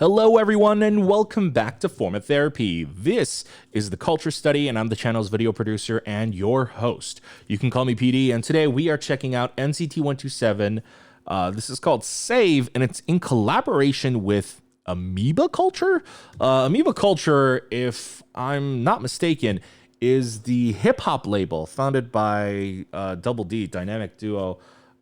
Hello, everyone, and welcome back to Format Therapy. This is the Culture Study, and I'm the channel's video producer and your host. You can call me PD, and today we are checking out NCT 127. This is called Save, and it's in collaboration with Amoeba Culture. Amoeba Culture, if I'm not mistaken, is the hip hop label founded by Double D, dynamic duo.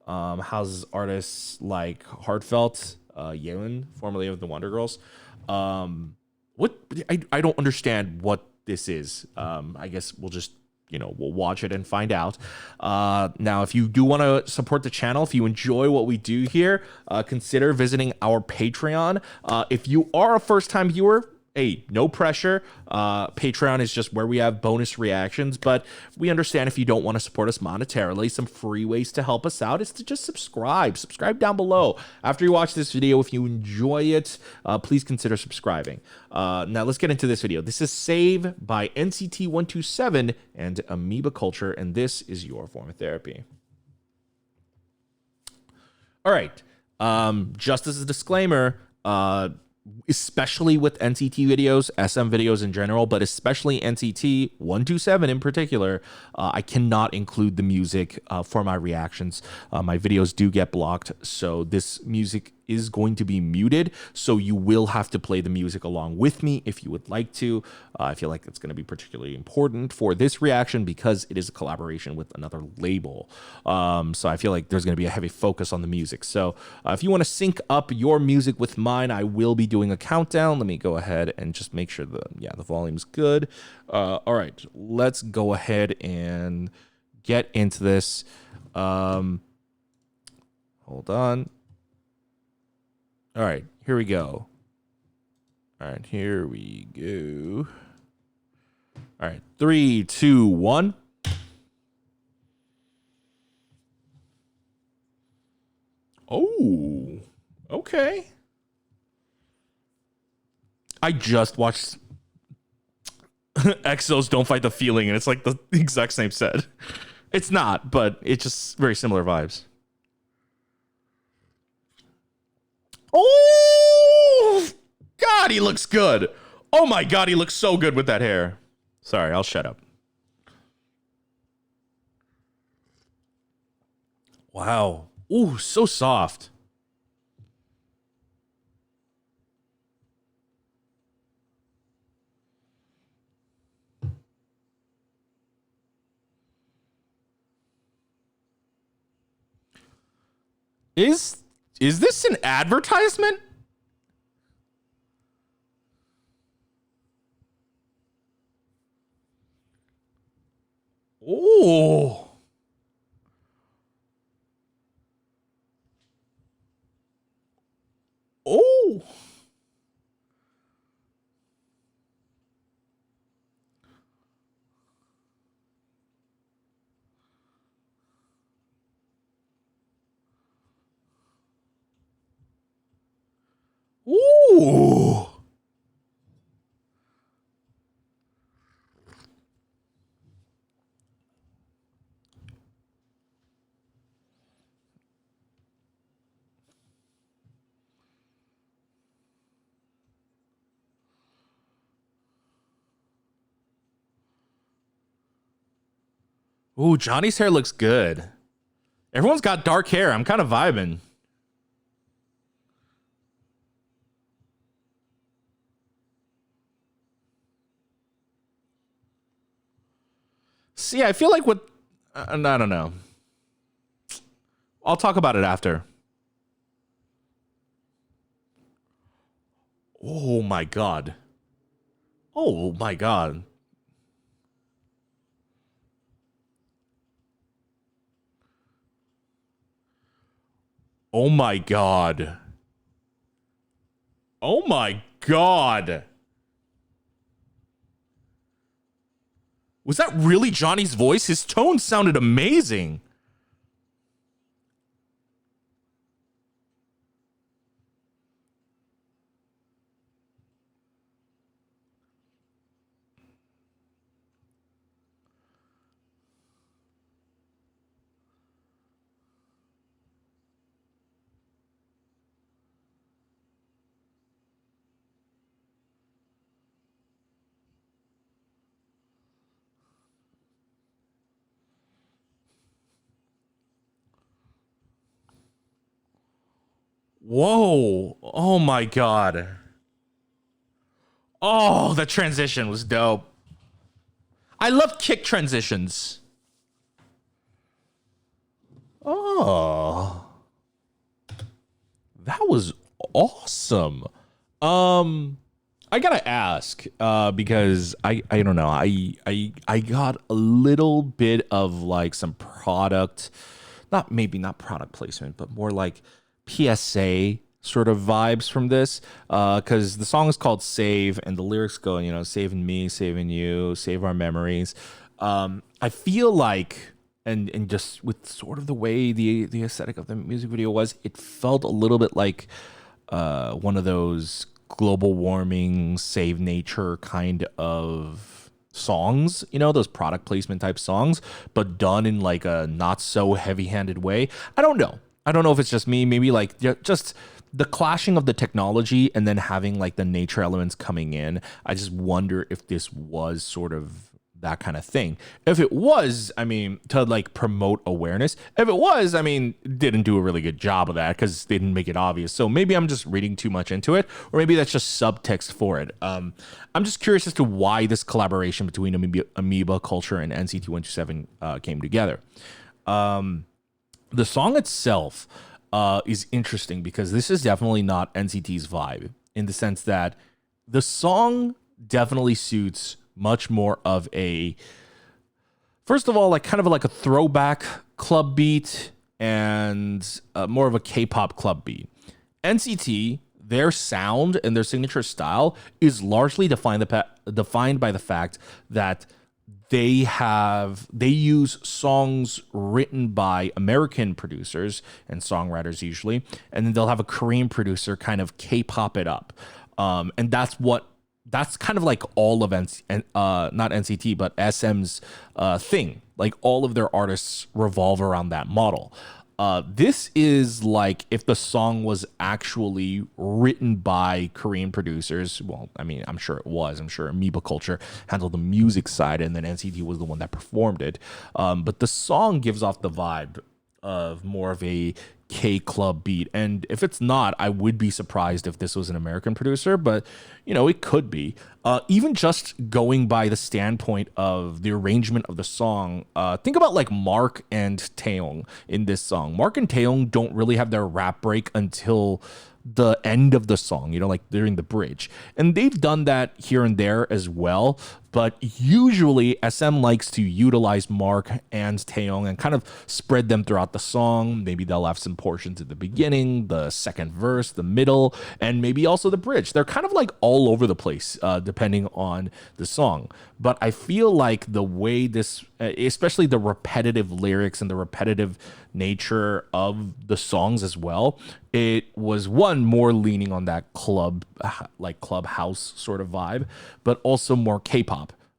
Houses artists like Heartfelt, Yeon, formerly of the Wonder Girls. What I don't understand what this is. I guess we'll just we'll watch it and find out. Now, if you do want to support the channel, if you enjoy what we do here, consider visiting our Patreon. If you are a first-time viewer, hey, no pressure. Patreon is just where we have bonus reactions, but we understand if you don't want to support us monetarily, some free ways to help us out is to just subscribe. Subscribe down below. After you watch this video, if you enjoy it, please consider subscribing. Now let's get into this video. This is Save by NCT 127 and Amoeba Culture, and this is your form of therapy. All right. Just as a disclaimer, especially with NCT videos, SM videos in general, but especially NCT 127 in particular, I cannot include the music for my reactions. My videos do get blocked, so this music is going to be muted, so you will have to play the music along with me if you would like to. I feel like it's going to be particularly important for this reaction because it is a collaboration with another label. So I feel like there's going to be a heavy focus on the music. So if you want to sync up your music with mine, I will be doing a countdown. Let me go ahead and just make sure the volume's good. All right, let's go ahead and get into this. Hold on. All right, here we go. All right, here we go. All right, 3, 2, 1. Oh, okay. I just watched EXO's Don't Fight the Feeling, and it's like the exact same set. It's not, but it's just very similar vibes. Oh, God, he looks good. Oh, my God, he looks so good with that hair. Sorry, I'll shut up. Wow. Ooh, so soft. Is this an advertisement? Oh. Oh. Ooh. Ooh, Johnny's hair looks good. Everyone's got dark hair. I'm kind of vibing. See, I feel like what... I don't know. I'll talk about it after. Oh, my God. Oh, my God. Oh, my God. Oh, my God. Was that really Johnny's voice? His tone sounded amazing. Whoa. Oh my god. Oh, the transition was dope. I love kick transitions. Oh, that was awesome. I gotta ask, because I don't know, I got a little bit of like some product, not maybe not product placement, but more like PSA sort of vibes from this, because the song is called Save, and the lyrics go, you know, saving me, saving you, save our memories. I feel like, and just with sort of the way the aesthetic of the music video was, it felt a little bit like one of those global warming, save nature kind of songs, you know, those product placement type songs, but done in like a not so heavy handed way. I don't know. I don't know if it's just me, maybe like just the clashing of the technology and then having like the nature elements coming in. I just wonder if this was sort of that kind of thing. If it was, I mean, to like promote awareness. If it was, I mean, didn't do a really good job of that because they didn't make it obvious. So maybe I'm just reading too much into it, or maybe that's just subtext for it. I'm just curious as to why this collaboration between Amoeba, Kulture, and NCT 127 came together. The song itself is interesting because this is definitely not NCT's vibe, in the sense that the song definitely suits much more of a, first of all, like kind of like a throwback club beat, and more of a K-pop club beat. NCT, their sound and their signature style is largely defined by the fact that they use songs written by American producers and songwriters usually, and then they'll have a Korean producer kind of K-pop it up, and that's kind of like all of not NCT, but SM's thing. Like all of their artists revolve around that model. This is like if the song was actually written by Korean producers. Well, I mean, I'm sure it was. I'm sure Amoeba Culture handled the music side, and then NCT was the one that performed it. But the song gives off the vibe of more of a K club beat. And if it's not, I would be surprised if this was an American producer, but you know, it could be. Even just going by the standpoint of the arrangement of the song, think about like Mark and Taeyong in this song. Mark and Taeyong don't really have their rap break until the end of the song, you know, like during the bridge. And they've done that here and there as well. But usually SM likes to utilize Mark and Taeyong and kind of spread them throughout the song. Maybe they'll have some portions at the beginning, the second verse, the middle, and maybe also the bridge. They're kind of like all over the place, depending on the song. But I feel like the way this, especially the repetitive lyrics and the repetitive nature of the songs as well, it was one more leaning on that club, like clubhouse sort of vibe, but also more K-pop.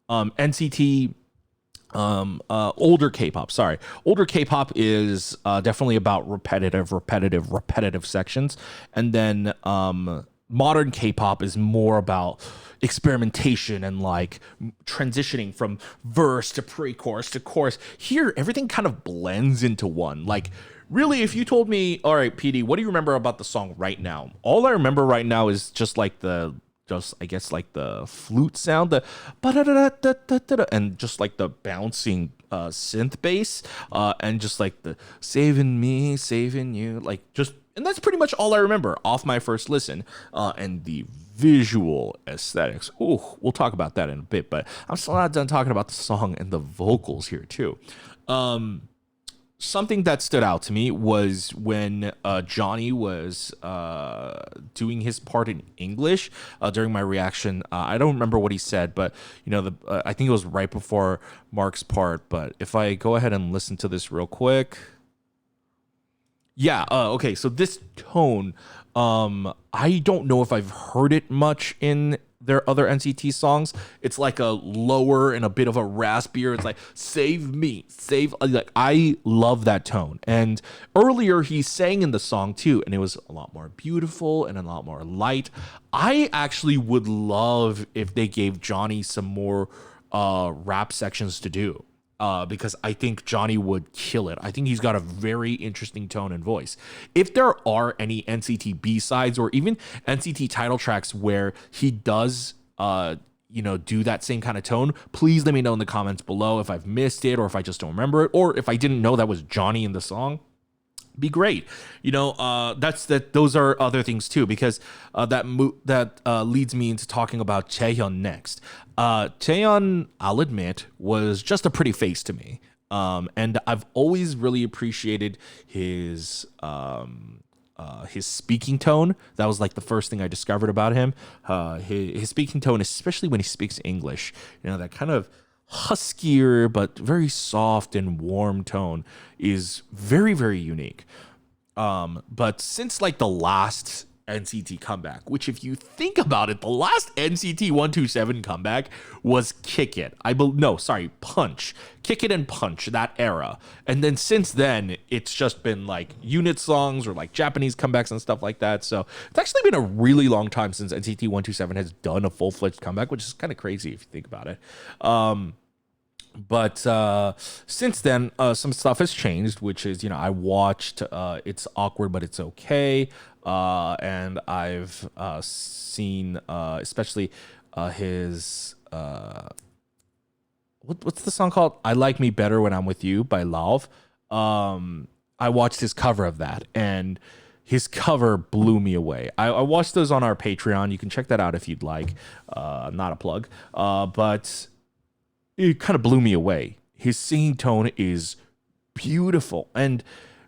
NCT, older K-pop, older K-pop is definitely about repetitive sections, and then modern K-pop is more about experimentation and like transitioning from verse to pre-chorus to chorus. Here, everything kind of blends into one. Like, really, if you told me, all right, PD, what do you remember about the song right now? All I remember right now is just like I guess like the flute sound, the ba-da-da-da-da-da-da, and just like the bouncing synth bass, and just like the saving me, saving you, like just, and that's pretty much all I remember off my first listen. And the visual aesthetics, oh, we'll talk about that in a bit, but I'm still not done talking about the song and the vocals here too. Something that stood out to me was when Johnny was doing his part in English during my reaction. I don't remember what he said, but you know, I think it was right before Mark's part. But if I go ahead and listen to this real quick, yeah. Okay. So this tone, I don't know if I've heard it much in their other NCT songs. It's like a lower and a bit of a raspier. It's like, save me, save. Like, I love that tone. And earlier he sang in the song too, and it was a lot more beautiful and a lot more light. I actually would love if they gave Johnny some more rap sections to do. because I think Johnny would kill it. I think he's got a very interesting tone and voice. If there are any NCT B-sides or even NCT title tracks where he does, do that same kind of tone, please let me know in the comments below if I've missed it or if I just don't remember it or if I didn't know that was Johnny in the song. Be great. Those are other things too, because that leads me into talking about Chaehyun next. Chaehyun, I'll admit, was just a pretty face to me. And I've always really appreciated his speaking tone. That was like the first thing I discovered about him. His speaking tone, especially when he speaks English, that kind of huskier but very soft and warm tone is very, very unique. But since like the last NCT comeback, which if you think about it, the last NCT 127 comeback was Punch. Kick It and Punch, that era. And then since then, it's just been like unit songs or like Japanese comebacks and stuff like that. So it's actually been a really long time since NCT 127 has done a full-fledged comeback, which is kind of crazy if you think about it. But since then, some stuff has changed, which is, I watched It's Awkward, But It's Okay. And I've seen especially his... what's the song called? I Like Me Better When I'm With You by Lauv. I watched his cover of that, and his cover blew me away. I watched those on our Patreon. You can check that out if you'd like. Not a plug. But it kind of blew me away. His singing tone is beautiful. And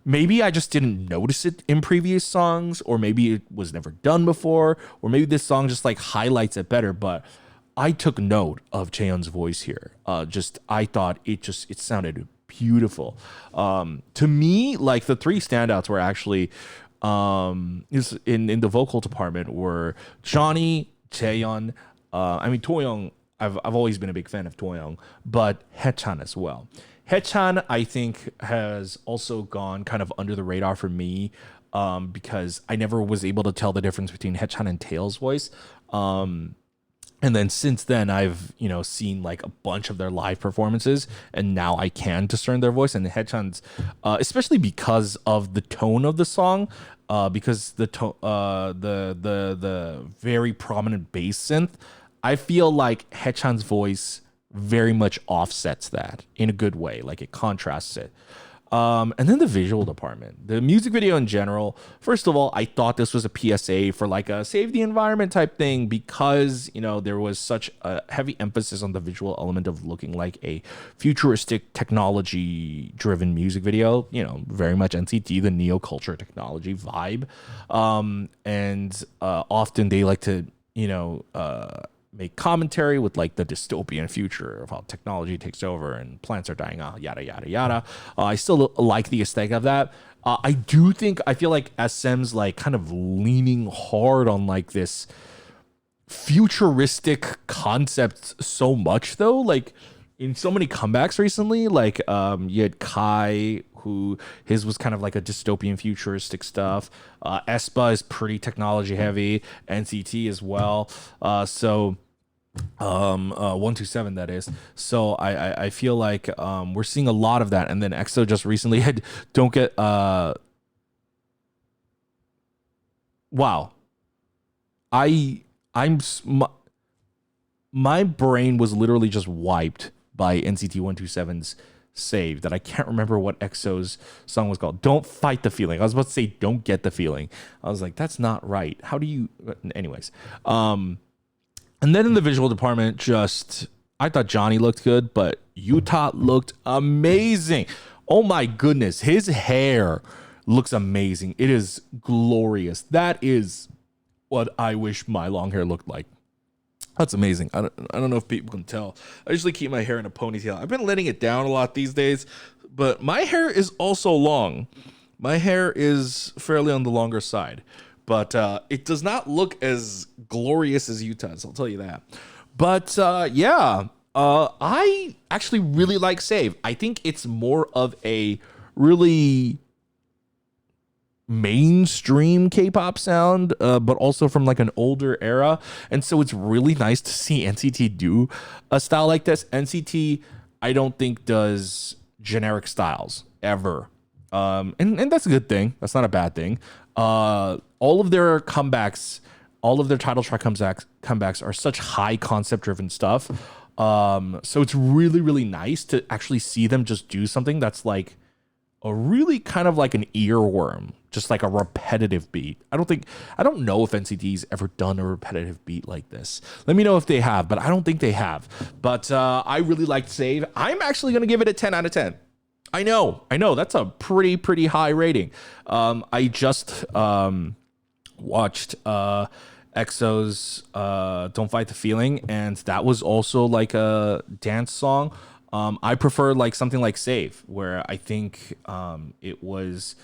maybe I just didn't notice it in previous songs, or maybe it was never done before, or maybe this song just like highlights it better. But I took note of Chaehyun's voice here. I thought it sounded beautiful. To me, like the three standouts were actually is in the vocal department were Johnny, Chaehyun, Toyoung. I've always been a big fan of Toyoung, but Haechan as well. Haechan, I think, has also gone kind of under the radar for me because I never was able to tell the difference between Haechan and Taeil's voice. And then since then, I've seen like a bunch of their live performances, and now I can discern their voice. And Haechan's, especially because of the tone of the song, because the very prominent bass synth, I feel like Haechan's voice very much offsets that in a good way, like it contrasts it. And then the visual department, the music video in general. First of all, I thought this was a PSA for like a save the environment type thing because, there was such a heavy emphasis on the visual element of looking like a futuristic technology driven music video, very much NCT, the neo culture technology vibe. And often they like to, make commentary with like the dystopian future of how technology takes over and plants are dying out, yada, yada, yada. I still like the aesthetic of that. I feel like SM's like kind of leaning hard on like this futuristic concept so much though, like in so many comebacks recently, like you had Kai, who his was kind of like a dystopian futuristic stuff. aespa is pretty technology heavy, NCT as well. 127 that is. So I feel like we're seeing a lot of that. And then EXO just recently had my brain was literally just wiped by NCT 127's save that I can't remember what EXO's song was called. Don't Fight the Feeling. I was about to say Don't Get the Feeling. I was like, that's not right. How do you... Anyways. And then in the visual department, I thought Johnny looked good, but Yuta looked amazing. Oh my goodness. His hair looks amazing. It is glorious. That is what I wish my long hair looked like. That's amazing. I don't know if people can tell. I usually keep my hair in a ponytail. I've been letting it down a lot these days, but my hair is also long. My hair is fairly on the longer side, but it does not look as glorious as Utah's, I'll tell you that. But I actually really like Save. I think it's more of a really mainstream K-pop sound, but also from like an older era, and so it's really nice to see NCT do a style like this. NCT I don't think does generic styles ever. And that's a good thing. That's not a bad thing. All of their comebacks, all of their title track comebacks are such high concept driven stuff. So it's really, really nice to actually see them just do something that's like a really kind of like an earworm, just like a repetitive beat. I don't know if NCT's ever done a repetitive beat like this. Let me know if they have, but I don't think they have. But I really liked Save. I'm actually going to give it a 10 out of 10. I know. That's a pretty high rating. I just watched EXO's Don't Fight the Feeling, and that was also like a dance song. I prefer like something like Save, where I think it was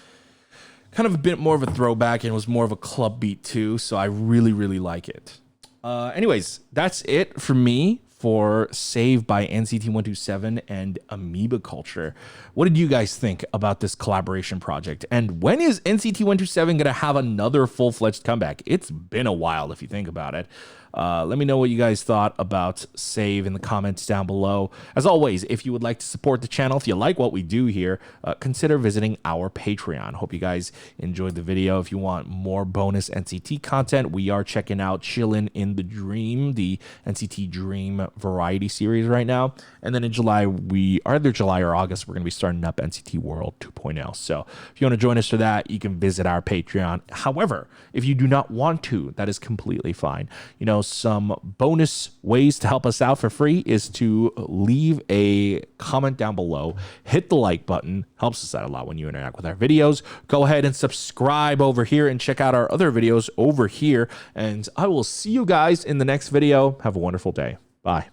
kind of a bit more of a throwback and it was more of a club beat too. So I really like it. Anyways, that's it for me for Save by NCT 127 and Amoeba Culture. What did you guys think about this collaboration project? And when is NCT 127 going to have another full-fledged comeback? It's been a while if you think about it. Let me know what you guys thought about Save in the comments down below. As always, if you would like to support the channel, if you like what we do here, consider visiting our Patreon. Hope you guys enjoyed the video. If you want more bonus NCT content, we are checking out Chillin' in the Dream, the NCT Dream variety series right now. And then in July, either July or August, we're going to be starting up NCT World 2.0. So if you want to join us for that, you can visit our Patreon. However, if you do not want to, that is completely fine. You know, some bonus ways to help us out for free is to leave a comment down below, hit the like button, helps us out a lot when you interact with our videos. Go ahead and subscribe over here and check out our other videos over here, and I will see you guys in the next video. Have a wonderful day. Bye.